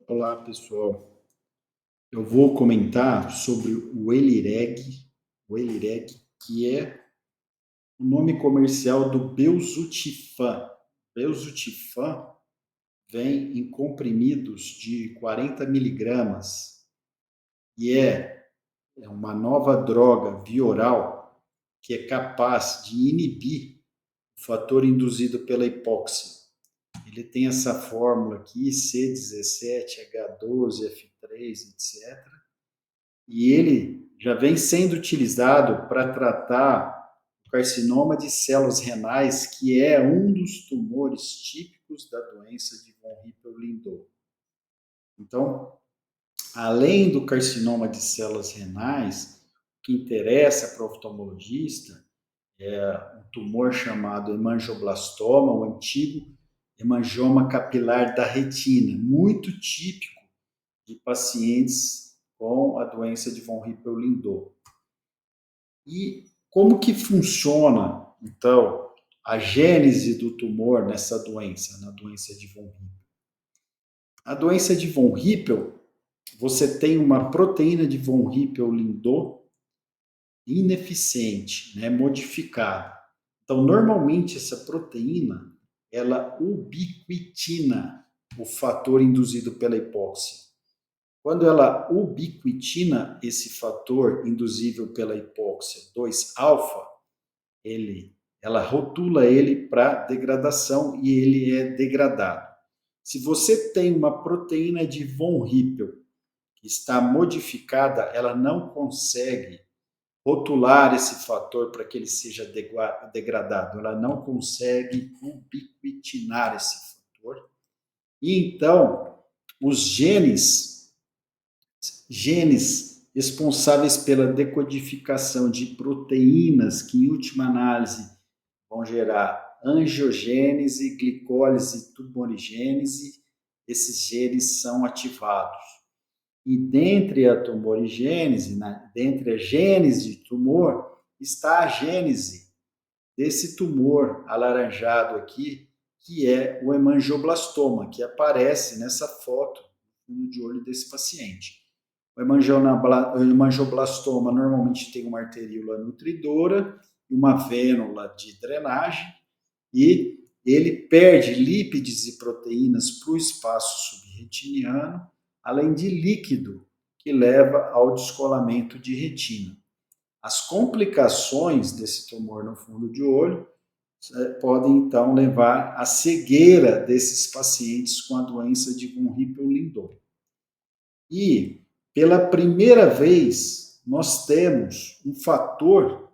Olá, pessoal. Eu vou comentar sobre o Elireg, que é o nome comercial do Belzutifan. Belzutifan vem em comprimidos de 40 miligramas e é uma nova droga vioral que é capaz de inibir o fator induzido pela hipóxia. Ele tem essa fórmula aqui, C17H12F3, etc. E ele já vem sendo utilizado para tratar o carcinoma de células renais, que é um dos tumores típicos da doença de von Hippel-Lindau. Então, além do carcinoma de células renais, o que interessa para o oftalmologista é um tumor chamado hemangioblastoma, o antigo hemangioma capilar da retina, muito típico de pacientes com a doença de von Hippel-Lindau. E como que funciona, então, a gênese do tumor nessa doença, na doença de von Hippel? A doença de von Hippel, você tem uma proteína de von Hippel-Lindau ineficiente, né, modificada. Então, normalmente, essa proteína, ela ubiquitina o fator induzido pela hipóxia. Quando ela ubiquitina esse fator induzível pela hipóxia 2-alfa, ela rotula ele para degradação e ele é degradado. Se você tem uma proteína de von Hippel que está modificada, ela não consegue rotular esse fator para que ele seja degradado, ela não consegue ubiquitinar esse fator. E então, os genes responsáveis pela decodificação de proteínas que, em última análise, vão gerar angiogênese, glicólise, tumorigênese, esses genes são ativados. E dentre a tumorigênese, dentre a gênese de tumor, está a gênese desse tumor alaranjado aqui, que é o hemangioblastoma, que aparece nessa foto no de olho desse paciente. O hemangioblastoma normalmente tem uma arteríola nutridora e uma vênula de drenagem, e ele perde lípides e proteínas para o espaço subretiniano, além de líquido, que leva ao descolamento de retina. As complicações desse tumor no fundo de olho podem, então, levar à cegueira desses pacientes com a doença de von Hippel-Lindau. E, pela primeira vez, nós temos um fator,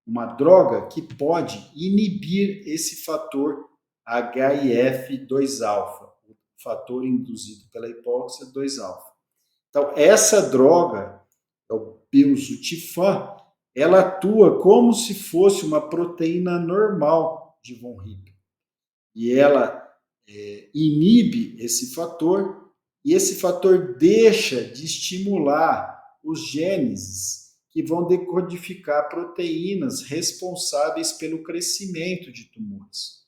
uma droga que pode inibir esse fator HIF-2-alfa, o fator induzido pela hipóxia 2-alfa. Então, essa droga, o Belzutifan, ela atua como se fosse uma proteína normal de von Hippel. E ela inibe esse fator, e esse fator deixa de estimular os genes que vão decodificar proteínas responsáveis pelo crescimento de tumores.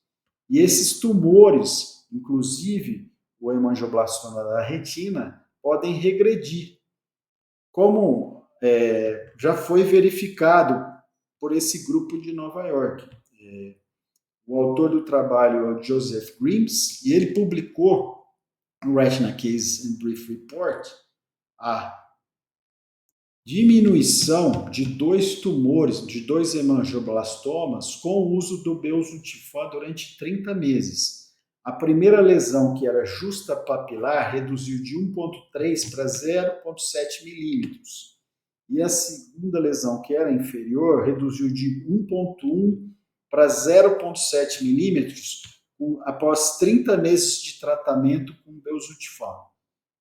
E esses tumores, inclusive o hemangioblastoma da retina, podem regredir, como já foi verificado por esse grupo de Nova York. O autor do trabalho é o Joseph Grimes, e ele publicou no Retina Case and Brief Report a diminuição de 2 tumores, de 2 hemangioblastomas, com o uso do Belzutifan durante 30 meses. A primeira lesão, que era justa papilar, reduziu de 1,3 para 0,7 milímetros. E a segunda lesão, que era inferior, reduziu de 1,1 para 0,7 milímetros após 30 meses de tratamento com Belzutifan.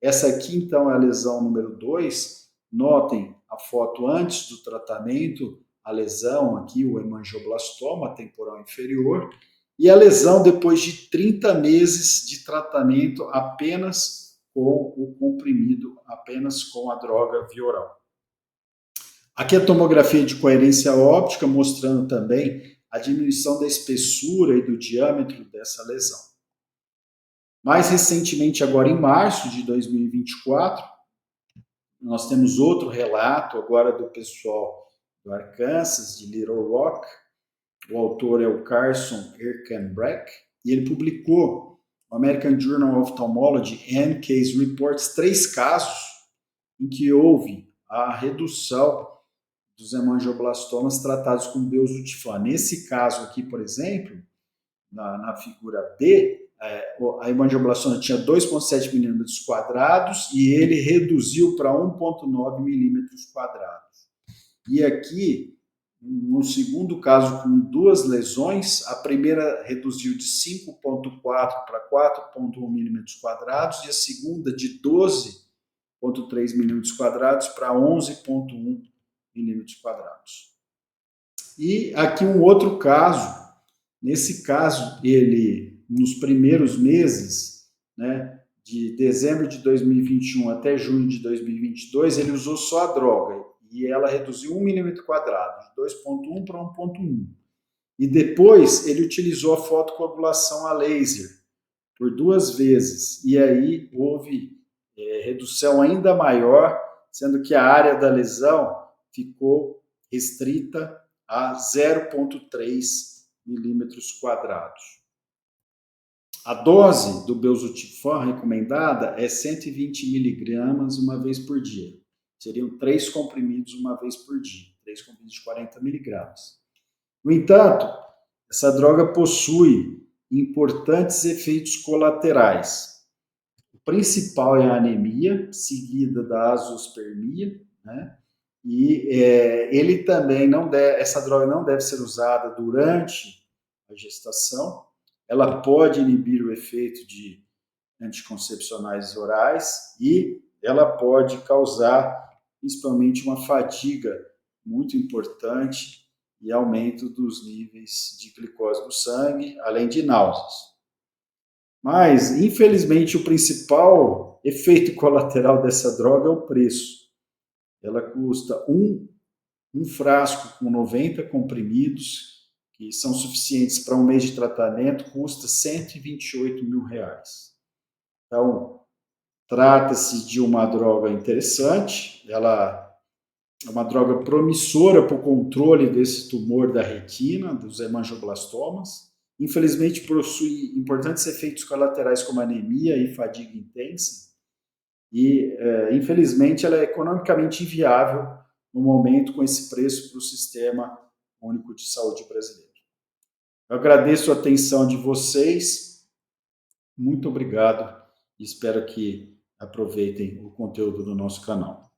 Essa aqui, então, é a lesão número 2. Notem a foto antes do tratamento, a lesão aqui, o hemangioblastoma temporal inferior, e a lesão depois de 30 meses de tratamento apenas com o comprimido, apenas com a droga via oral. Aqui a tomografia de coerência óptica, mostrando também a diminuição da espessura e do diâmetro dessa lesão. Mais recentemente, agora em março de 2024, nós temos outro relato agora do pessoal do Arkansas, de Little Rock. O autor é o Carson Erkenbreck, e ele publicou no American Journal of Ophthalmology and Case Reports 3 casos em que houve a redução dos hemangioblastomas tratados com belzutifan. Nesse caso aqui, por exemplo, na figura B, a hemangioblastoma tinha 2,7 milímetros quadrados e ele reduziu para 1,9 milímetros quadrados. E aqui, no segundo caso, com 2 lesões, a primeira reduziu de 5,4 para 4,1 milímetros quadrados e a segunda de 12,3 milímetros quadrados para 11,1 milímetros quadrados. E aqui um outro caso. Nesse caso, ele, nos primeiros meses, né, de dezembro de 2021 até junho de 2022, ele usou só a droga e ela reduziu 1 milímetro quadrado, de 2,1 para 1,1. E depois ele utilizou a fotocoagulação a laser por 2 vezes e aí houve redução ainda maior, sendo que a área da lesão ficou restrita a 0,3 milímetros quadrados. A dose do belzutifan recomendada é 120 miligramas uma vez por dia. Seriam 3 comprimidos uma vez por dia, 3 comprimidos de 40 miligramas. No entanto, essa droga possui importantes efeitos colaterais. O principal é a anemia, seguida da azoospermia, né? E ele também essa droga não deve ser usada durante a gestação. Ela pode inibir o efeito de anticoncepcionais orais e ela pode causar principalmente uma fadiga muito importante e aumento dos níveis de glicose do sangue, além de náuseas. Mas, infelizmente, o principal efeito colateral dessa droga é o preço. Ela custa um frasco com 90 comprimidos, que são suficientes para um mês de tratamento, custa R$128 mil. Então, trata-se de uma droga interessante, ela é uma droga promissora para o controle desse tumor da retina, dos hemangioblastomas. Infelizmente, possui importantes efeitos colaterais como anemia e fadiga intensa. E, infelizmente, ela é economicamente inviável no momento com esse preço para o Sistema Único de Saúde brasileiro. Eu agradeço a atenção de vocês, muito obrigado e espero que aproveitem o conteúdo do nosso canal.